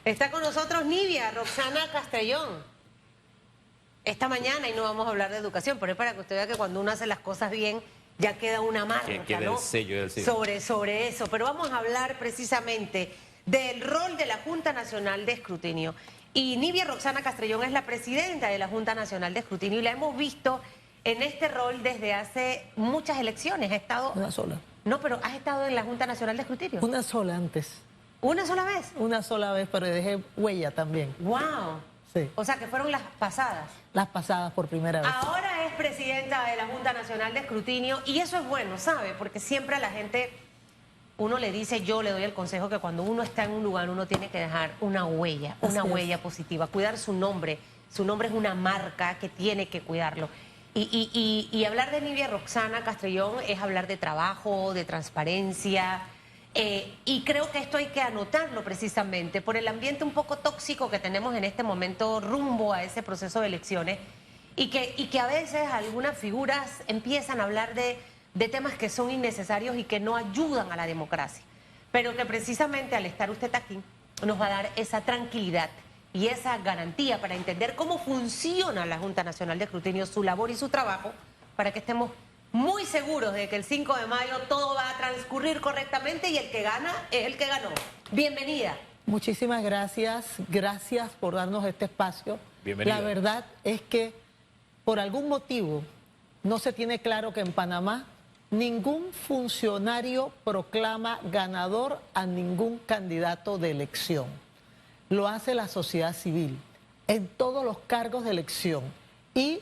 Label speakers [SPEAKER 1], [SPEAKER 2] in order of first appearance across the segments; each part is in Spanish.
[SPEAKER 1] Está con nosotros Nivia Roxana Castrillón. Esta mañana, y no vamos a hablar de educación, pero es para que usted vea que cuando uno hace las cosas bien, ya queda una marca,
[SPEAKER 2] queda
[SPEAKER 1] ¿no?
[SPEAKER 2] el sello del siglo.
[SPEAKER 1] Sobre eso. Pero vamos a hablar precisamente del rol de la Junta Nacional de Escrutinio. Y Nivia Roxana Castrillón es la presidenta de la Junta Nacional de Escrutinio y la hemos visto en este rol desde hace muchas elecciones. Ha estado...
[SPEAKER 3] Una sola.
[SPEAKER 1] No, pero has estado en la Junta Nacional de Escrutinio.
[SPEAKER 3] Una sola antes.
[SPEAKER 1] ¿Una sola vez?
[SPEAKER 3] Una sola vez, pero dejé huella también.
[SPEAKER 1] ¡Wow!
[SPEAKER 3] Sí.
[SPEAKER 1] O sea, que fueron las pasadas.
[SPEAKER 3] Las pasadas por primera vez.
[SPEAKER 1] Ahora es presidenta de la Junta Nacional de Escrutinio y eso es bueno, ¿sabe? Porque siempre a la gente, uno le dice, yo le doy el consejo que cuando uno está en un lugar uno tiene que dejar una huella positiva, cuidar su nombre. Su nombre es una marca que tiene que cuidarlo. Y hablar de Nivia Roxana Castrillón es hablar de trabajo, de transparencia. Y creo que esto hay que anotarlo precisamente por el ambiente un poco tóxico que tenemos en este momento rumbo a ese proceso de elecciones y que a veces algunas figuras empiezan a hablar de temas que son innecesarios y que no ayudan a la democracia, pero que precisamente al estar usted aquí nos va a dar esa tranquilidad y esa garantía para entender cómo funciona la Junta Nacional de Escrutinio, su labor y su trabajo, para que estemos muy seguros de que el 5 de mayo todo va a transcurrir correctamente y el que gana es el que ganó. Bienvenida.
[SPEAKER 3] Muchísimas gracias. Gracias por darnos este espacio.
[SPEAKER 2] Bienvenida.
[SPEAKER 3] La verdad es que por algún motivo no se tiene claro que en Panamá ningún funcionario proclama ganador a ningún candidato de elección. Lo hace la sociedad civil en todos los cargos de elección. Y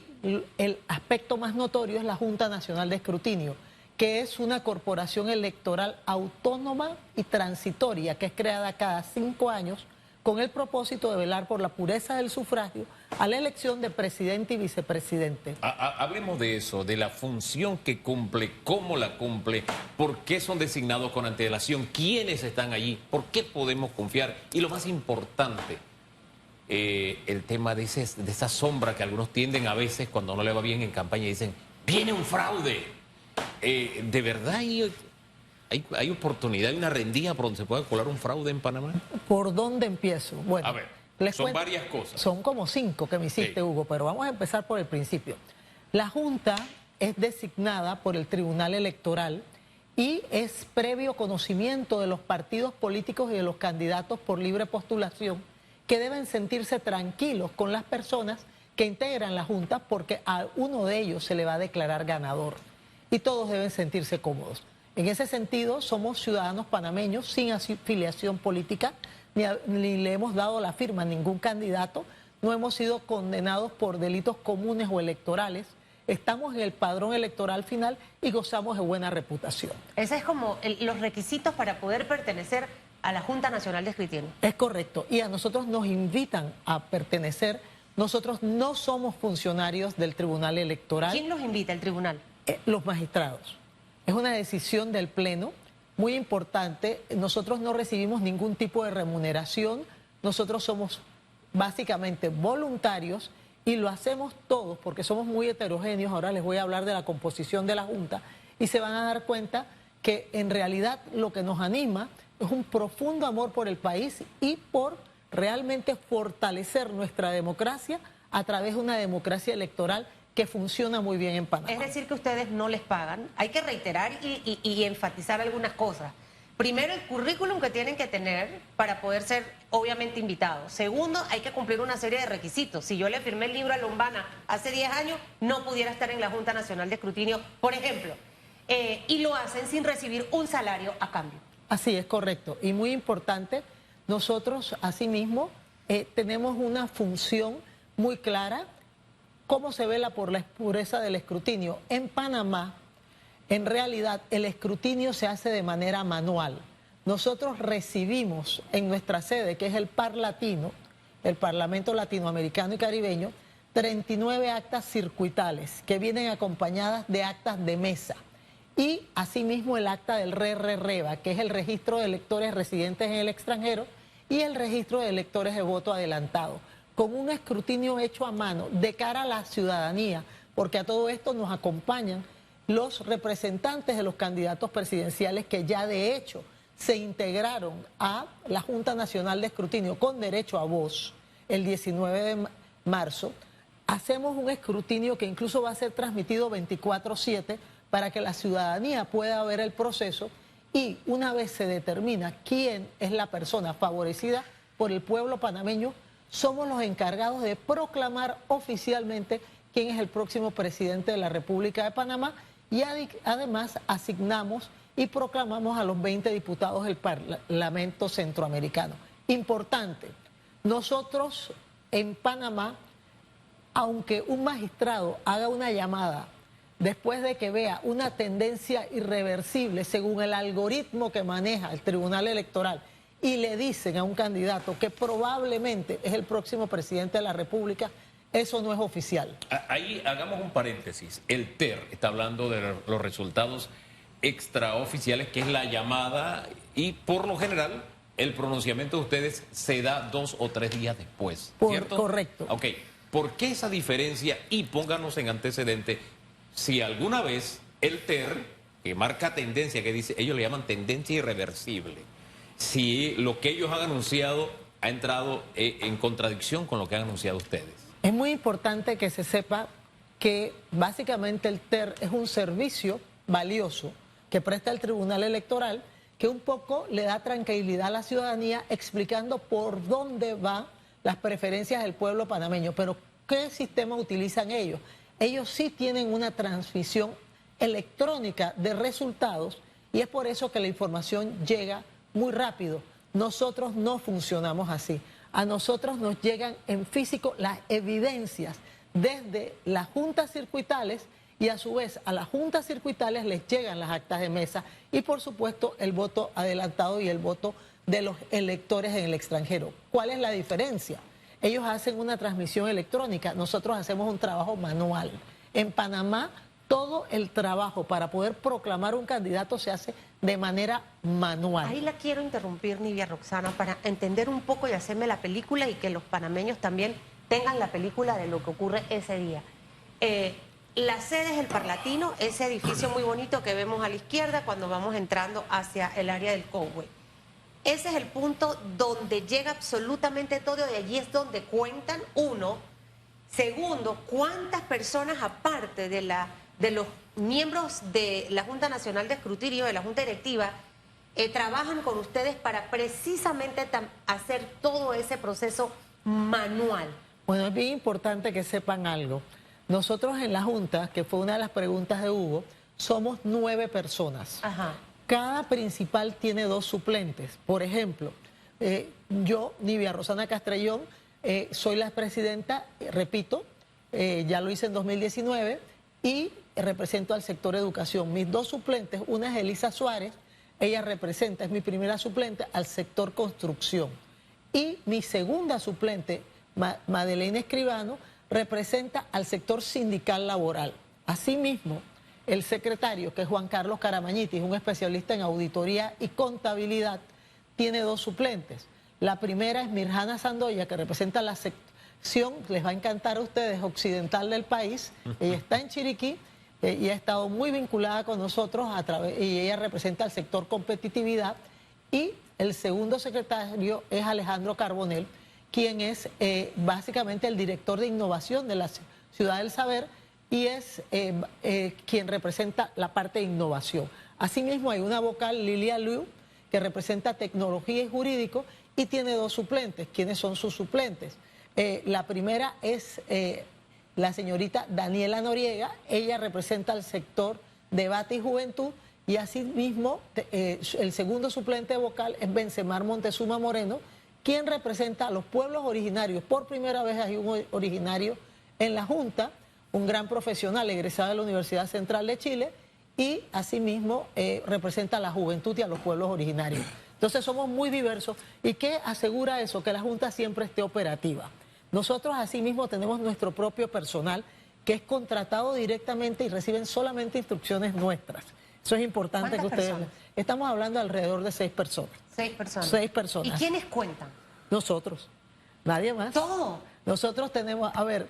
[SPEAKER 3] el aspecto más notorio es la Junta Nacional de Escrutinio, que es una corporación electoral autónoma y transitoria que es creada cada 5 años con el propósito de velar por la pureza del sufragio a la elección de presidente y vicepresidente.
[SPEAKER 2] Hablemos de eso, de la función que cumple, cómo la cumple, por qué son designados con antelación, quiénes están allí, por qué podemos confiar y lo más importante, el tema de esa sombra que algunos tienden a veces cuando no le va bien en campaña y dicen, viene un fraude. ¿De verdad hay oportunidad, hay una rendija por donde se pueda colar un fraude en Panamá?
[SPEAKER 3] ¿Por dónde empiezo? Bueno,
[SPEAKER 2] a ver, son varias cosas.
[SPEAKER 3] Son como 5 que me hiciste, sí, Hugo, pero vamos a empezar por el principio. La Junta es designada por el Tribunal Electoral y es previo conocimiento de los partidos políticos y de los candidatos por libre postulación, que deben sentirse tranquilos con las personas que integran la Junta porque a uno de ellos se le va a declarar ganador y todos deben sentirse cómodos. En ese sentido, somos ciudadanos panameños sin afiliación política, ni le hemos dado la firma a ningún candidato, no hemos sido condenados por delitos comunes o electorales, estamos en el padrón electoral final y gozamos de buena reputación.
[SPEAKER 1] Ese es como los requisitos para poder pertenecer a la Junta Nacional de Escrutinio.
[SPEAKER 3] Es correcto, y a nosotros nos invitan a pertenecer. Nosotros no somos funcionarios del Tribunal Electoral.
[SPEAKER 1] ¿Quién los invita, el tribunal?
[SPEAKER 3] Los magistrados. Es una decisión del Pleno muy importante. Nosotros no recibimos ningún tipo de remuneración. Nosotros somos básicamente voluntarios y lo hacemos todos porque somos muy heterogéneos. Ahora les voy a hablar de la composición de la Junta y se van a dar cuenta que en realidad lo que nos anima es un profundo amor por el país y por realmente fortalecer nuestra democracia a través de una democracia electoral que funciona muy bien en Panamá.
[SPEAKER 1] Es decir, que ustedes no les pagan. Hay que reiterar y enfatizar algunas cosas. Primero, el currículum que tienen que tener para poder ser, obviamente, invitados. Segundo, hay que cumplir una serie de requisitos. Si yo le firmé el libro a Lombana hace 10 años, no pudiera estar en la Junta Nacional de Escrutinio, por ejemplo. Y lo hacen sin recibir un salario a cambio.
[SPEAKER 3] Así es, correcto. Y muy importante, nosotros asimismo tenemos una función muy clara. ¿Cómo se vela por la pureza del escrutinio? En Panamá, en realidad, el escrutinio se hace de manera manual. Nosotros recibimos en nuestra sede, que es el Parlatino, el Parlamento Latinoamericano y Caribeño, 39 actas circuitales que vienen acompañadas de actas de mesa. Y asimismo el acta del RERREVA, que es el registro de electores residentes en el extranjero, y el registro de electores de voto adelantado, con un escrutinio hecho a mano de cara a la ciudadanía, porque a todo esto nos acompañan los representantes de los candidatos presidenciales que ya de hecho se integraron a la Junta Nacional de Escrutinio con derecho a voz el 19 de marzo, hacemos un escrutinio que incluso va a ser transmitido 24/7 para que la ciudadanía pueda ver el proceso y una vez se determina quién es la persona favorecida por el pueblo panameño, somos los encargados de proclamar oficialmente quién es el próximo presidente de la República de Panamá y además asignamos y proclamamos a los 20 diputados del Parlamento Centroamericano. Importante, nosotros en Panamá, aunque un magistrado haga una llamada después de que vea una tendencia irreversible según el algoritmo que maneja el Tribunal Electoral y le dicen a un candidato que probablemente es el próximo presidente de la República, eso no es oficial.
[SPEAKER 2] Ahí hagamos un paréntesis. El TER está hablando de los resultados extraoficiales, que es la llamada, y por lo general el pronunciamiento de ustedes se da 2 o 3 días después, ¿cierto?
[SPEAKER 3] Correcto.
[SPEAKER 2] Ok, ¿por qué esa diferencia? Y pónganos en antecedente, si alguna vez el TER, que marca tendencia, que dice, ellos le llaman tendencia irreversible, si lo que ellos han anunciado ha entrado en contradicción con lo que han anunciado ustedes.
[SPEAKER 3] Es muy importante que se sepa que básicamente el TER es un servicio valioso que presta el Tribunal Electoral, que un poco le da tranquilidad a la ciudadanía explicando por dónde van las preferencias del pueblo panameño. Pero ¿qué sistema utilizan ellos? Ellos sí tienen una transmisión electrónica de resultados y es por eso que la información llega muy rápido. Nosotros no funcionamos así. A nosotros nos llegan en físico las evidencias desde las juntas circuitales y a su vez a las juntas circuitales les llegan las actas de mesa y por supuesto el voto adelantado y el voto de los electores en el extranjero. ¿Cuál es la diferencia? Ellos hacen una transmisión electrónica, nosotros hacemos un trabajo manual. En Panamá todo el trabajo para poder proclamar un candidato se hace de manera manual.
[SPEAKER 1] Ahí la quiero interrumpir, Nivia Roxana, para entender un poco y hacerme la película y que los panameños también tengan la película de lo que ocurre ese día. La sede es el Parlatino, ese edificio muy bonito que vemos a la izquierda cuando vamos entrando hacia el área del Conway. Ese es el punto donde llega absolutamente todo y allí es donde cuentan, uno. Segundo, cuántas personas aparte de los miembros de la Junta Nacional de Escrutinio, de la Junta Directiva, trabajan con ustedes para precisamente hacer todo ese proceso manual.
[SPEAKER 3] Bueno, es bien importante que sepan algo. Nosotros en la Junta, que fue una de las preguntas de Hugo, somos 9 personas.
[SPEAKER 1] Ajá.
[SPEAKER 3] Cada principal tiene 2 suplentes. Por ejemplo, yo, Nivia Rosana Castrellón, soy la presidenta, repito, ya lo hice en 2019, y represento al sector educación. Mis 2 suplentes, una es Elisa Suárez, ella representa, es mi primera suplente, al sector construcción. Y mi segunda suplente, Madeleine Escribano, representa al sector sindical laboral. Asimismo, el secretario, que es Juan Carlos Caramañitis, un especialista en auditoría y contabilidad, tiene 2 suplentes. La primera es Mirjana Sandoya, que representa la sección, les va a encantar a ustedes, occidental del país. Ella está en Chiriquí y ha estado muy vinculada con nosotros y ella representa el sector competitividad. Y el segundo secretario es Alejandro Carbonell, quien es básicamente el director de innovación de la Ciudad del Saber y es quien representa la parte de innovación. Asimismo hay una vocal, Lilia Liu, que representa tecnología y jurídico y tiene 2 suplentes. ¿Quiénes son sus suplentes? La primera es la señorita Daniela Noriega, ella representa el sector debate y juventud y asimismo el segundo suplente vocal es Benzemar Montezuma Moreno, quien representa a los pueblos originarios. Por primera vez hay un originario en la Junta, un gran profesional egresado de la Universidad Central de Chile y asimismo representa a la juventud y a los pueblos originarios. Entonces somos muy diversos. ¿Y qué asegura eso? Que la Junta siempre esté operativa. Nosotros asimismo tenemos nuestro propio personal que es contratado directamente y reciben solamente instrucciones nuestras. Eso es importante que ustedes...
[SPEAKER 1] personas?
[SPEAKER 3] Estamos hablando de alrededor de 6 personas.
[SPEAKER 1] 6 personas.
[SPEAKER 3] 6 personas.
[SPEAKER 1] ¿Y quiénes cuentan?
[SPEAKER 3] Nosotros. Nadie más.
[SPEAKER 1] Todo.
[SPEAKER 3] Nosotros tenemos, a ver,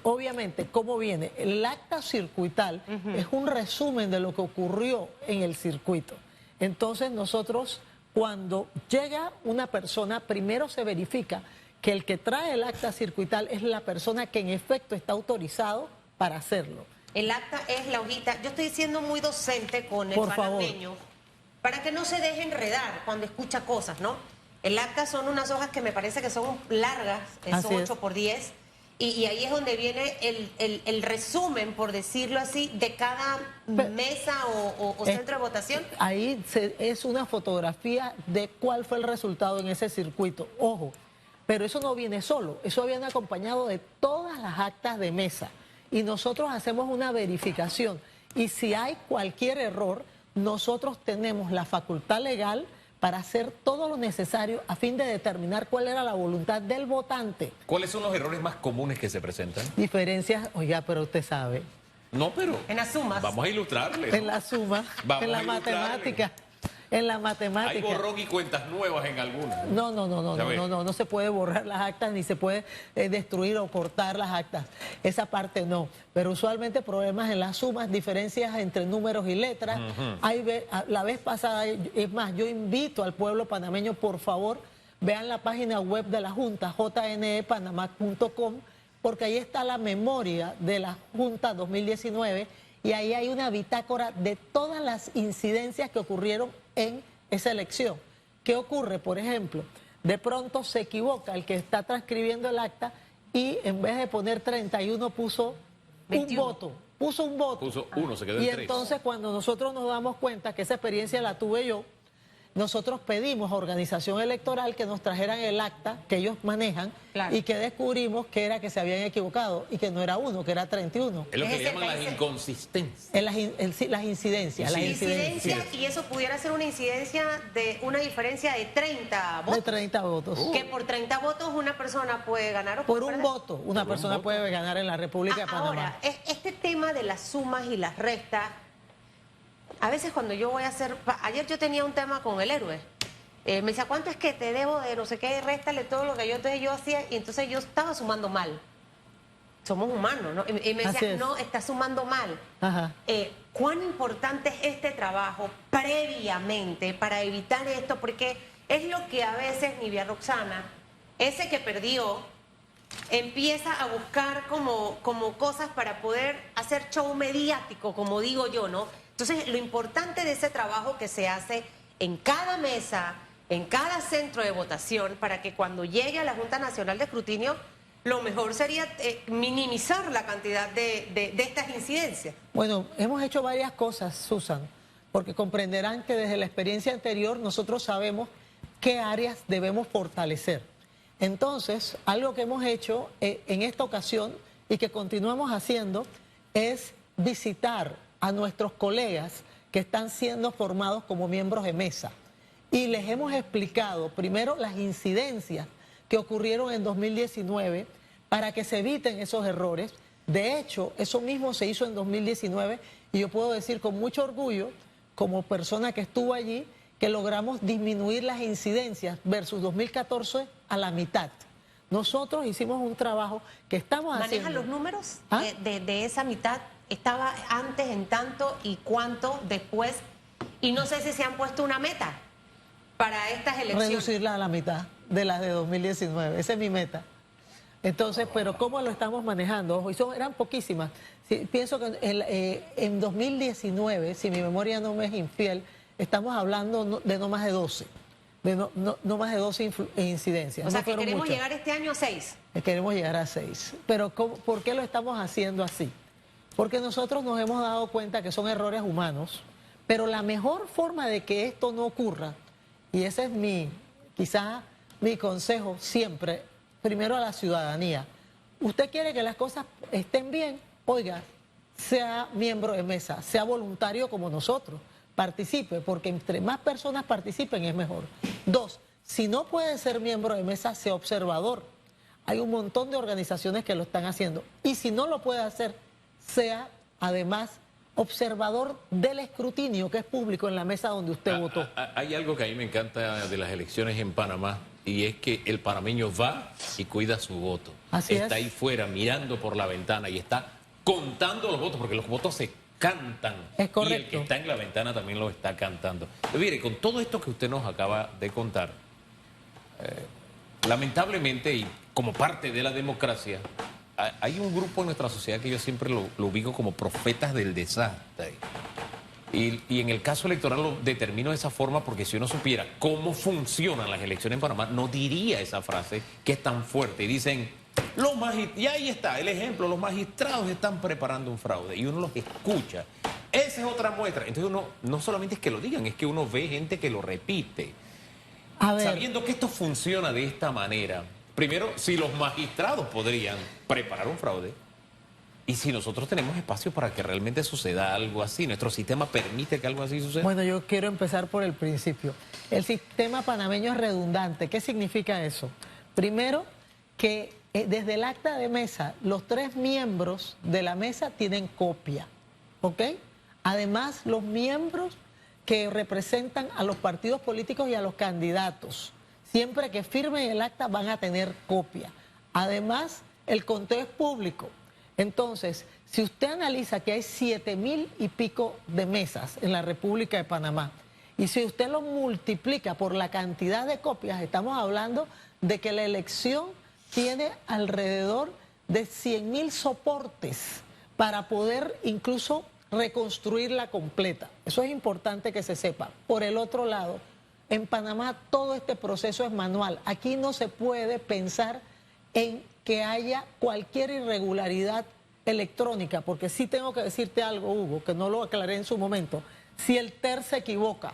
[SPEAKER 3] obviamente, ¿cómo viene? El acta circuital es un resumen de lo que ocurrió en el circuito. Entonces nosotros, cuando llega una persona, primero se verifica que el que trae el acta circuital es la persona que en efecto está autorizado para hacerlo.
[SPEAKER 1] El acta es la hojita. Yo estoy siendo muy docente con el
[SPEAKER 3] Por favor.
[SPEAKER 1] panameño para que no se deje enredar cuando escucha cosas, ¿no? El acta son unas hojas que me parece que son largas,
[SPEAKER 3] Así
[SPEAKER 1] son
[SPEAKER 3] es.
[SPEAKER 1] 8 por 10, y ahí es donde viene el resumen, por decirlo así, de cada mesa o centro de votación.
[SPEAKER 3] Ahí es una fotografía de cuál fue el resultado en ese circuito. Ojo, pero eso no viene solo, eso viene acompañado de todas las actas de mesa. Y nosotros hacemos una verificación. Y si hay cualquier error, nosotros tenemos la facultad legal para hacer todo lo necesario a fin de determinar cuál era la voluntad del votante.
[SPEAKER 2] ¿Cuáles son los errores más comunes que se presentan?
[SPEAKER 3] Diferencias, oiga, pero usted sabe,
[SPEAKER 2] No, pero
[SPEAKER 1] En las sumas.
[SPEAKER 2] vamos a ilustrarles.
[SPEAKER 3] en la suma,
[SPEAKER 2] Vamos
[SPEAKER 3] en la
[SPEAKER 2] a ilustrarle.
[SPEAKER 3] matemática, en la
[SPEAKER 2] Hay
[SPEAKER 3] matemática.
[SPEAKER 2] borrón y cuentas nuevas en algunas.
[SPEAKER 3] No se puede borrar las actas ni se puede destruir o cortar las actas. Esa parte no. Pero usualmente problemas en las sumas, diferencias entre números y letras. La vez pasada, es más, yo invito al pueblo panameño, por favor, vean la página web de la Junta, jnepanamá.com, porque ahí está la memoria de la Junta 2019 y ahí hay una bitácora de todas las incidencias que ocurrieron en esa elección. ¿Qué ocurre? Por ejemplo, de pronto se equivoca el que está transcribiendo el acta y en vez de poner 31 puso
[SPEAKER 1] 21.
[SPEAKER 3] un voto. Puso un voto.
[SPEAKER 2] Puso uno, se quedó
[SPEAKER 3] Y
[SPEAKER 2] en 3.
[SPEAKER 3] entonces cuando nosotros nos damos cuenta que esa experiencia la tuve yo, nosotros pedimos a organización electoral que nos trajeran el acta que ellos manejan
[SPEAKER 1] Claro.
[SPEAKER 3] y que descubrimos que era que se habían equivocado y que no era uno, que era 31.
[SPEAKER 2] Es lo que
[SPEAKER 1] Ese
[SPEAKER 2] llaman las
[SPEAKER 1] parece-
[SPEAKER 2] inconsistencias.
[SPEAKER 3] En las incidencias, las
[SPEAKER 1] Incidencia,
[SPEAKER 3] incidencias
[SPEAKER 1] y eso pudiera ser una incidencia de una diferencia de 30
[SPEAKER 3] de
[SPEAKER 1] votos.
[SPEAKER 3] 30 votos.
[SPEAKER 1] Que por 30 votos una persona puede ganar o
[SPEAKER 3] Por
[SPEAKER 1] puede
[SPEAKER 3] un
[SPEAKER 1] perder.
[SPEAKER 3] voto, una
[SPEAKER 2] Por un
[SPEAKER 3] persona
[SPEAKER 2] voto.
[SPEAKER 3] puede ganar en la República de Panamá.
[SPEAKER 1] Ahora, este tema de las sumas y las restas, a veces cuando yo voy a hacer... Ayer yo tenía un tema con el héroe. Me decía, ¿cuánto es que te debo de no sé qué? Réstale todo lo que yo hacía. Y entonces yo estaba sumando mal. Somos humanos, ¿no? Y me
[SPEAKER 3] Así
[SPEAKER 1] decía,
[SPEAKER 3] es.
[SPEAKER 1] no, estás sumando mal.
[SPEAKER 3] Ajá.
[SPEAKER 1] ¿Cuán importante es este trabajo previamente para evitar esto? Porque es lo que a veces Nivia Roxana, ese que perdió, empieza a buscar como cosas para poder hacer show mediático, como digo yo, ¿no? Entonces, lo importante de ese trabajo que se hace en cada mesa, en cada centro de votación, para que cuando llegue a la Junta Nacional de Escrutinio, lo mejor sería minimizar la cantidad de estas incidencias.
[SPEAKER 3] Bueno, hemos hecho varias cosas, Susan, porque comprenderán que desde la experiencia anterior nosotros sabemos qué áreas debemos fortalecer. Entonces, algo que hemos hecho en esta ocasión y que continuamos haciendo es visitar a nuestros colegas que están siendo formados como miembros de mesa. Y les hemos explicado primero las incidencias que ocurrieron en 2019 para que se eviten esos errores. De hecho, eso mismo se hizo en 2019 y yo puedo decir con mucho orgullo, como persona que estuvo allí, que logramos disminuir las incidencias versus 2014 a la mitad. Nosotros hicimos un trabajo que estamos
[SPEAKER 1] ¿Manejan
[SPEAKER 3] haciendo.
[SPEAKER 1] los números
[SPEAKER 3] ¿Ah?
[SPEAKER 1] de esa mitad? ¿Estaba antes en tanto y cuánto después? Y no sé si se han puesto una meta para estas elecciones.
[SPEAKER 3] Reducirla a la mitad de las de 2019. Esa es mi meta. Entonces, pero ¿cómo lo estamos manejando? Ojo, eran poquísimas. Pienso que en 2019, si mi memoria no me es infiel, estamos hablando de no más de 12. De no más de 12 incidencias.
[SPEAKER 1] O sea,
[SPEAKER 3] No
[SPEAKER 1] que
[SPEAKER 3] fueron
[SPEAKER 1] queremos
[SPEAKER 3] muchas.
[SPEAKER 1] llegar este año a 6.
[SPEAKER 3] Queremos llegar a 6. Pero ¿por qué lo estamos haciendo así? Porque nosotros nos hemos dado cuenta que son errores humanos, pero la mejor forma de que esto no ocurra, y ese es quizá mi consejo siempre, primero a la ciudadanía. Usted quiere que las cosas estén bien, oiga, sea miembro de mesa, sea voluntario como nosotros, participe, porque entre más personas participen es mejor. 2, si no puede ser miembro de mesa, sea observador. Hay un montón de organizaciones que lo están haciendo. Y si no lo puede hacer, sea además observador del escrutinio que es público en la mesa donde usted votó.
[SPEAKER 2] Hay algo que a mí me encanta de las elecciones en Panamá y es que el panameño va y cuida su voto.
[SPEAKER 3] Así
[SPEAKER 2] está
[SPEAKER 3] es.
[SPEAKER 2] ahí fuera mirando por la ventana y está contando los votos porque los votos se cantan.
[SPEAKER 3] Es
[SPEAKER 2] Y
[SPEAKER 3] correcto.
[SPEAKER 2] el que está en la ventana también lo está cantando. Pero mire, con todo esto que usted nos acaba de contar, lamentablemente y como parte de la democracia, hay un grupo en nuestra sociedad que yo siempre lo ubico como profetas del desastre. Y en el caso electoral lo determino de esa forma porque si uno supiera cómo funcionan las elecciones en Panamá, no diría esa frase que es tan fuerte. Y dicen, y ahí está el ejemplo, los magistrados están preparando un fraude y uno los escucha. Esa es otra muestra. Entonces uno no solamente es que lo digan, es que uno ve gente que lo repite.
[SPEAKER 3] A ver,
[SPEAKER 2] Sabiendo que esto funciona de esta manera, primero, si los magistrados podrían preparar un fraude, y si nosotros tenemos espacio para que realmente suceda algo así, nuestro sistema permite que algo así suceda.
[SPEAKER 3] bueno, yo quiero empezar por el principio. El sistema panameño es redundante. ¿Qué significa eso? Primero, que desde el acta de mesa, los 3 miembros de la mesa tienen copia, ¿ok? Además, los miembros que representan a los partidos políticos y a los candidatos, siempre que firmen el acta van a tener copia. Además, el conteo es público. Entonces, si usted analiza que hay 7.000 y pico de mesas en la República de Panamá, y si usted lo multiplica por la cantidad de copias, estamos hablando de que la elección tiene alrededor de 100.000 soportes para poder incluso reconstruirla completa. Eso es importante que se sepa. Por el otro lado, en Panamá todo este proceso es manual. Aquí no se puede pensar en que haya cualquier irregularidad electrónica, porque sí tengo que decirte algo, Hugo, que no lo aclaré en su momento. Si el TER se equivoca,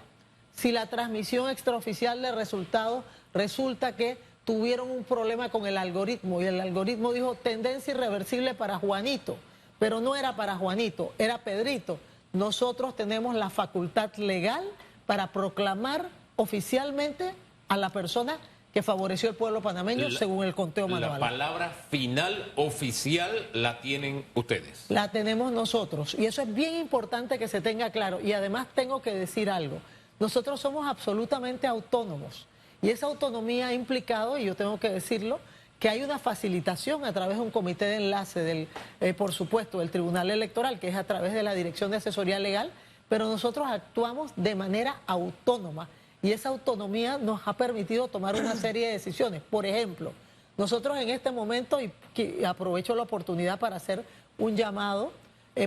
[SPEAKER 3] si la transmisión extraoficial de resultados resulta que tuvieron un problema con el algoritmo y el algoritmo dijo tendencia irreversible para Juanito, pero no era para Juanito, era Pedrito. Nosotros tenemos la facultad legal para proclamar oficialmente a la persona que favoreció el pueblo panameño según el conteo manual.
[SPEAKER 2] La palabra final oficial la tienen ustedes.
[SPEAKER 3] La tenemos nosotros y eso es bien importante que se tenga claro. Y además tengo que decir algo, nosotros somos absolutamente autónomos y esa autonomía ha implicado, y yo tengo que decirlo, que hay una facilitación a través de un comité de enlace del, por supuesto, del Tribunal Electoral, que es a través de la Dirección de Asesoría Legal, pero nosotros actuamos de manera autónoma. Y esa autonomía nos ha permitido tomar una serie de decisiones. Por ejemplo, nosotros en este momento, y aprovecho la oportunidad para hacer un llamado,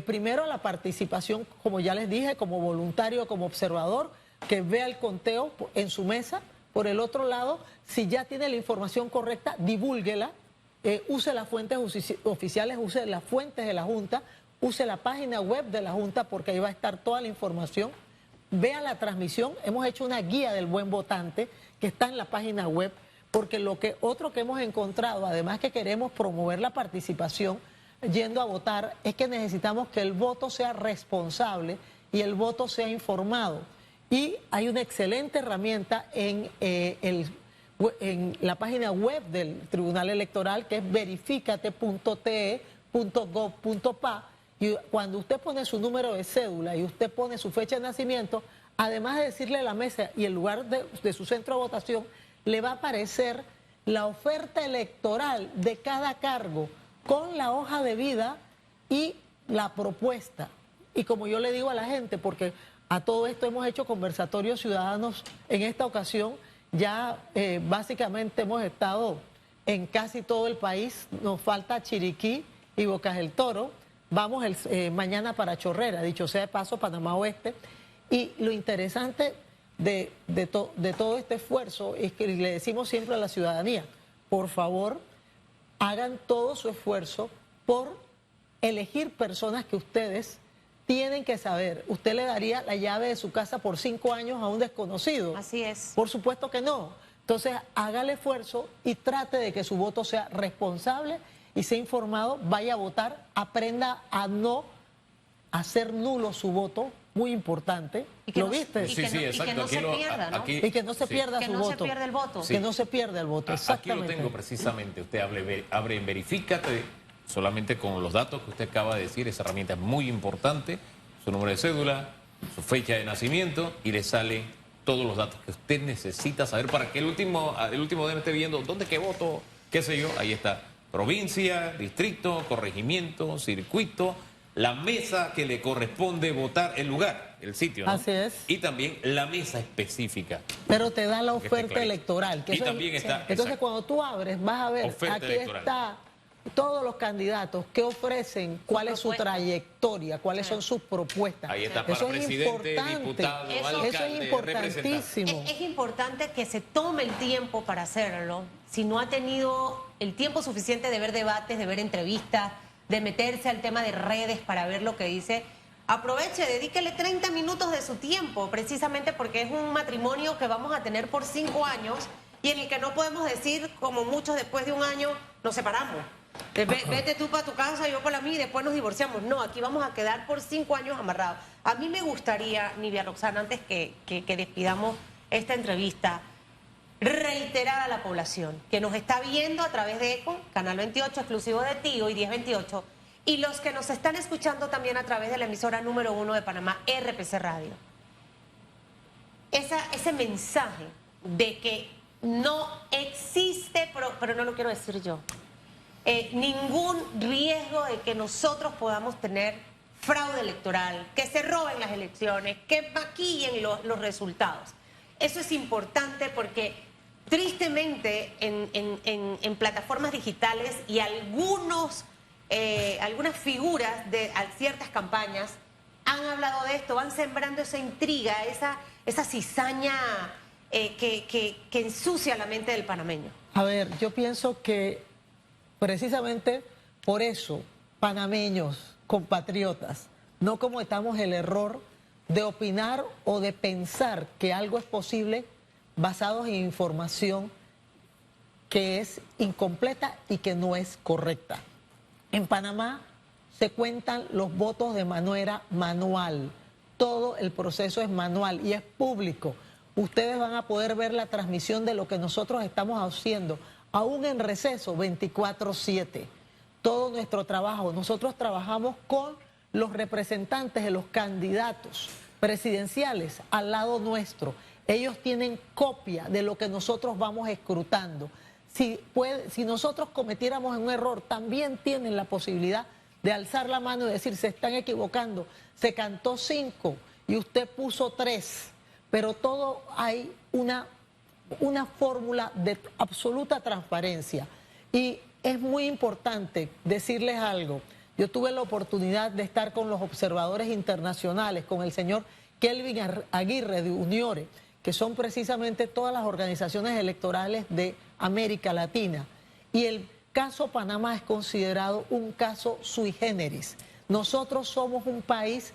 [SPEAKER 3] primero a la participación, como ya les dije, como voluntario, como observador, que vea el conteo en su mesa. Por el otro lado, si ya tiene la información correcta, divúlguela, use las fuentes oficiales, use las fuentes de la Junta, use la página web de la Junta, porque ahí va a estar toda la información. Vea la transmisión, hemos hecho una guía del buen votante que está en la página web, porque otro que hemos encontrado, además que queremos promover la participación yendo a votar, es que necesitamos que el voto sea responsable y el voto sea informado. Y hay una excelente herramienta en la página web del Tribunal Electoral, que es verificate.te.gov.pa. Y cuando usted pone su número de cédula y usted pone su fecha de nacimiento, además de decirle a la mesa y el lugar de su centro de votación, le va a aparecer la oferta electoral de cada cargo con la hoja de vida y la propuesta. Y como yo le digo a la gente, porque a todo esto hemos hecho conversatorios ciudadanos en esta ocasión, ya básicamente hemos estado en casi todo el país, nos falta Chiriquí y Bocas del Toro. Vamos mañana para Chorrera, dicho sea de paso, Panamá Oeste. Y lo interesante de todo este esfuerzo es que le decimos siempre a la ciudadanía, por favor, hagan todo su esfuerzo por elegir personas que ustedes tienen que saber. ¿Usted le daría la llave de su casa por 5 años a un desconocido?
[SPEAKER 1] Así es.
[SPEAKER 3] Por supuesto que no. Entonces, haga el esfuerzo y trate de que su voto sea responsable y sea informado, vaya a votar, aprenda a no hacer nulo su voto, muy importante. ¿Lo viste?
[SPEAKER 2] Sí, sí, exacto.
[SPEAKER 1] Y que no se pierda, ¿no?
[SPEAKER 3] Y que no se pierda
[SPEAKER 1] que
[SPEAKER 3] su
[SPEAKER 1] no
[SPEAKER 3] voto.
[SPEAKER 1] se pierda el voto.
[SPEAKER 3] Que no se pierda el voto, exactamente.
[SPEAKER 2] Aquí lo tengo precisamente. Usted abre en Verifícate, solamente con los datos que usted acaba de decir. Esa herramienta es muy importante. Su número de cédula, su fecha de nacimiento, y le sale todos los datos que usted necesita saber para que el último día esté viendo dónde que voto, qué sé yo. Ahí está. Provincia, distrito, corregimiento, circuito. la mesa que le corresponde votar, el lugar, el sitio, ¿no?
[SPEAKER 3] Así es.
[SPEAKER 2] Y también la mesa específica.
[SPEAKER 3] Pero te da la
[SPEAKER 2] Que esté
[SPEAKER 3] oferta
[SPEAKER 2] clarito.
[SPEAKER 3] electoral.
[SPEAKER 2] Y también está,
[SPEAKER 3] Entonces,
[SPEAKER 2] exacto.
[SPEAKER 3] cuando tú abres, vas a ver,
[SPEAKER 2] Oferta
[SPEAKER 3] aquí
[SPEAKER 2] electoral.
[SPEAKER 3] está todos los candidatos, qué ofrecen, cuál es su
[SPEAKER 1] propuestas.
[SPEAKER 3] trayectoria, cuáles son sus propuestas.
[SPEAKER 2] Ahí está, para
[SPEAKER 3] Eso es
[SPEAKER 2] presidente,
[SPEAKER 3] importante.
[SPEAKER 2] diputado,
[SPEAKER 1] Eso
[SPEAKER 2] alcalde,
[SPEAKER 3] Eso es importantísimo.
[SPEAKER 1] Es importante que se tome el tiempo para hacerlo. Si no ha tenido el tiempo suficiente de ver debates, de ver entrevistas, de meterse al tema de redes para ver lo que dice, aproveche, dedíquele 30 minutos de su tiempo, precisamente porque es un matrimonio que vamos a tener por 5 años y en el que no podemos decir, como muchos después de un año, nos separamos. Vete tú para tu casa, yo para la mía y después nos divorciamos. No, aquí vamos a quedar por 5 años amarrados. A mí me gustaría, Nivia Roxana, antes que despidamos esta entrevista, reiterar a la población que nos está viendo a través de ECO, Canal 28, exclusivo de Tío y 1028, y los que nos están escuchando también a través de la emisora número 1 de Panamá, RPC Radio. Ese mensaje de que no existe, pero no lo quiero decir yo, ningún riesgo de que nosotros podamos tener fraude electoral, que se roben las elecciones, que maquillen los resultados. Eso es importante porque tristemente en plataformas digitales y algunas figuras de ciertas campañas han hablado de esto, van sembrando esa intriga, esa cizaña que ensucia la mente del panameño.
[SPEAKER 3] A ver, yo pienso que precisamente por eso, panameños, compatriotas, no cometamos el error de opinar o de pensar que algo es posible basados en información que es incompleta y que no es correcta. En Panamá se cuentan los votos de manera manual. Todo el proceso es manual y es público. Ustedes van a poder ver la transmisión de lo que nosotros estamos haciendo, aún en receso 24/7. Todo nuestro trabajo, nosotros trabajamos con los representantes de los candidatos presidenciales al lado nuestro. Ellos tienen copia de lo que nosotros vamos escrutando. Si nosotros cometiéramos un error, también tienen la posibilidad de alzar la mano y decir, se están equivocando, se cantó 5 y usted puso 3, pero todo hay una fórmula de absoluta transparencia. Y es muy importante decirles algo. Yo tuve la oportunidad de estar con los observadores internacionales, con el señor Kelvin Aguirre de Uniore, que son precisamente todas las organizaciones electorales de América Latina. Y el caso Panamá es considerado un caso sui generis. Nosotros somos un país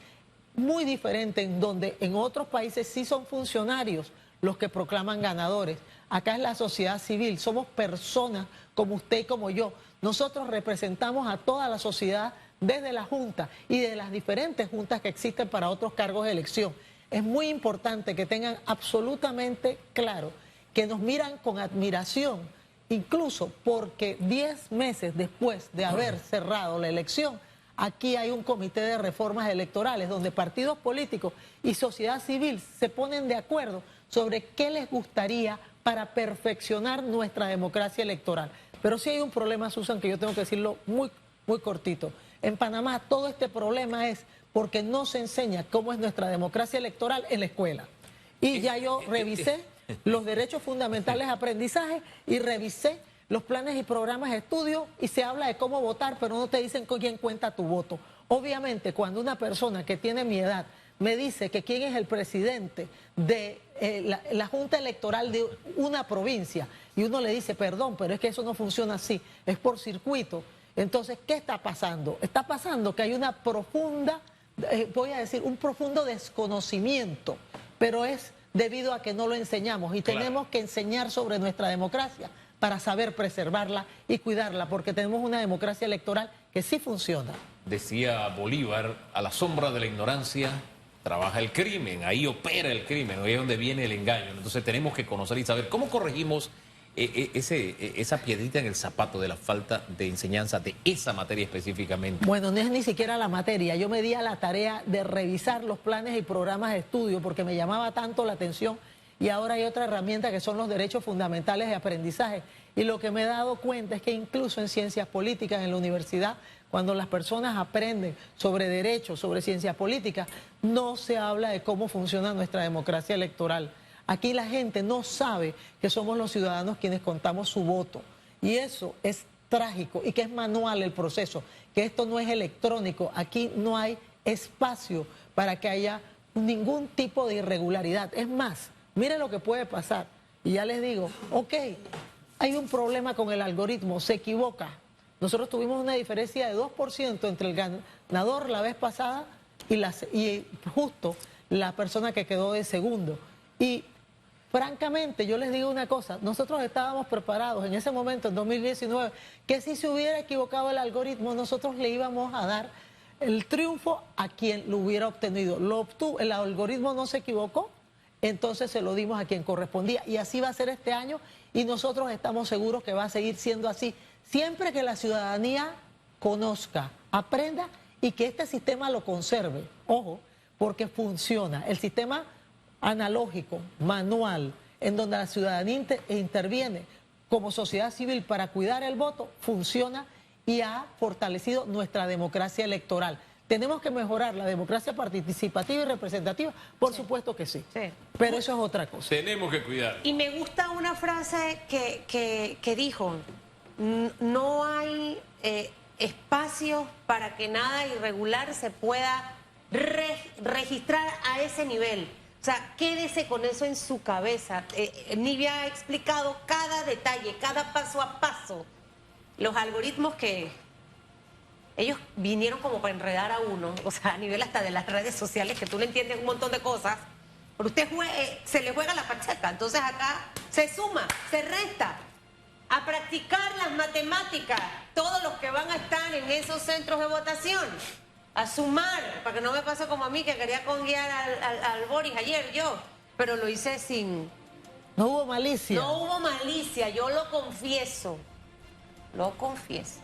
[SPEAKER 3] muy diferente en donde en otros países sí son funcionarios los que proclaman ganadores. Acá es la sociedad civil, somos personas como usted y como yo. Nosotros representamos a toda la sociedad desde la Junta y de las diferentes juntas que existen para otros cargos de elección. Es muy importante que tengan absolutamente claro que nos miran con admiración, incluso porque 10 meses después de haber cerrado la elección, aquí hay un comité de reformas electorales donde partidos políticos y sociedad civil se ponen de acuerdo sobre qué les gustaría para perfeccionar nuestra democracia electoral. Pero sí hay un problema, Susan, que yo tengo que decirlo muy cortito. En Panamá todo este problema es porque no se enseña cómo es nuestra democracia electoral en la escuela. Y ya yo revisé los derechos fundamentales de aprendizaje y revisé los planes y programas de estudio y se habla de cómo votar, pero no te dicen con quién cuenta tu voto. Obviamente, cuando una persona que tiene mi edad me dice que quién es el presidente de la Junta Electoral de una provincia y uno le dice, perdón, pero es que eso no funciona así, es por circuito. Entonces, ¿qué está pasando? Está pasando que hay una profunda, voy a decir, un profundo desconocimiento, pero es debido a que no lo enseñamos y tenemos que enseñar sobre nuestra democracia para saber preservarla y cuidarla, porque tenemos una democracia electoral que sí funciona.
[SPEAKER 2] Decía Bolívar, a la sombra de la ignorancia trabaja el crimen, ahí opera el crimen, ahí es donde viene el engaño. Entonces tenemos que conocer y saber cómo corregimos esa piedrita en el zapato de la falta de enseñanza de esa materia específicamente.
[SPEAKER 3] Bueno, no es ni siquiera la materia. Yo me di a la tarea de revisar los planes y programas de estudio porque me llamaba tanto la atención y ahora hay otra herramienta que son los derechos fundamentales de aprendizaje. Y lo que me he dado cuenta es que incluso en ciencias políticas en la universidad, cuando las personas aprenden sobre derechos, sobre ciencias políticas, no se habla de cómo funciona nuestra democracia electoral. Aquí la gente no sabe que somos los ciudadanos quienes contamos su voto. Y eso es trágico y que es manual el proceso, que esto no es electrónico. Aquí no hay espacio para que haya ningún tipo de irregularidad. Es más, mire lo que puede pasar. Y ya les digo, ok, hay un problema con el algoritmo, se equivoca. Nosotros tuvimos una diferencia de 2% entre el ganador la vez pasada y justo la persona que quedó de segundo. Y francamente, yo les digo una cosa, nosotros estábamos preparados en ese momento, en 2019, que si se hubiera equivocado el algoritmo, nosotros le íbamos a dar el triunfo a quien lo hubiera obtenido. Lo obtuvo, el algoritmo no se equivocó, entonces se lo dimos a quien correspondía. Y así va a ser este año y nosotros estamos seguros que va a seguir siendo así. Siempre que la ciudadanía conozca, aprenda y que este sistema lo conserve. Ojo, porque funciona. El sistema analógico, manual, en donde la ciudadanía interviene como sociedad civil para cuidar el voto, funciona y ha fortalecido nuestra democracia electoral. ¿Tenemos que mejorar la democracia participativa y representativa? Por supuesto que sí. Pero eso es otra cosa.
[SPEAKER 2] Tenemos que cuidar.
[SPEAKER 1] Y me gusta una frase que dijo, no hay espacios para que nada irregular se pueda registrar a ese nivel. O sea, quédese con eso en su cabeza. Nivia ha explicado cada detalle, cada paso a paso. Los algoritmos que ellos vinieron como para enredar a uno, o sea, a nivel hasta de las redes sociales, que tú le entiendes un montón de cosas, pero usted se le juega la pacheca. Entonces acá se suma, se resta. A practicar las matemáticas, todos los que van a estar en esos centros de votación, a sumar, para que no me pase como a mí, que quería conguiar al Boris ayer yo, pero lo hice sin...
[SPEAKER 3] No hubo malicia.
[SPEAKER 1] No hubo malicia, yo lo confieso. Lo confieso.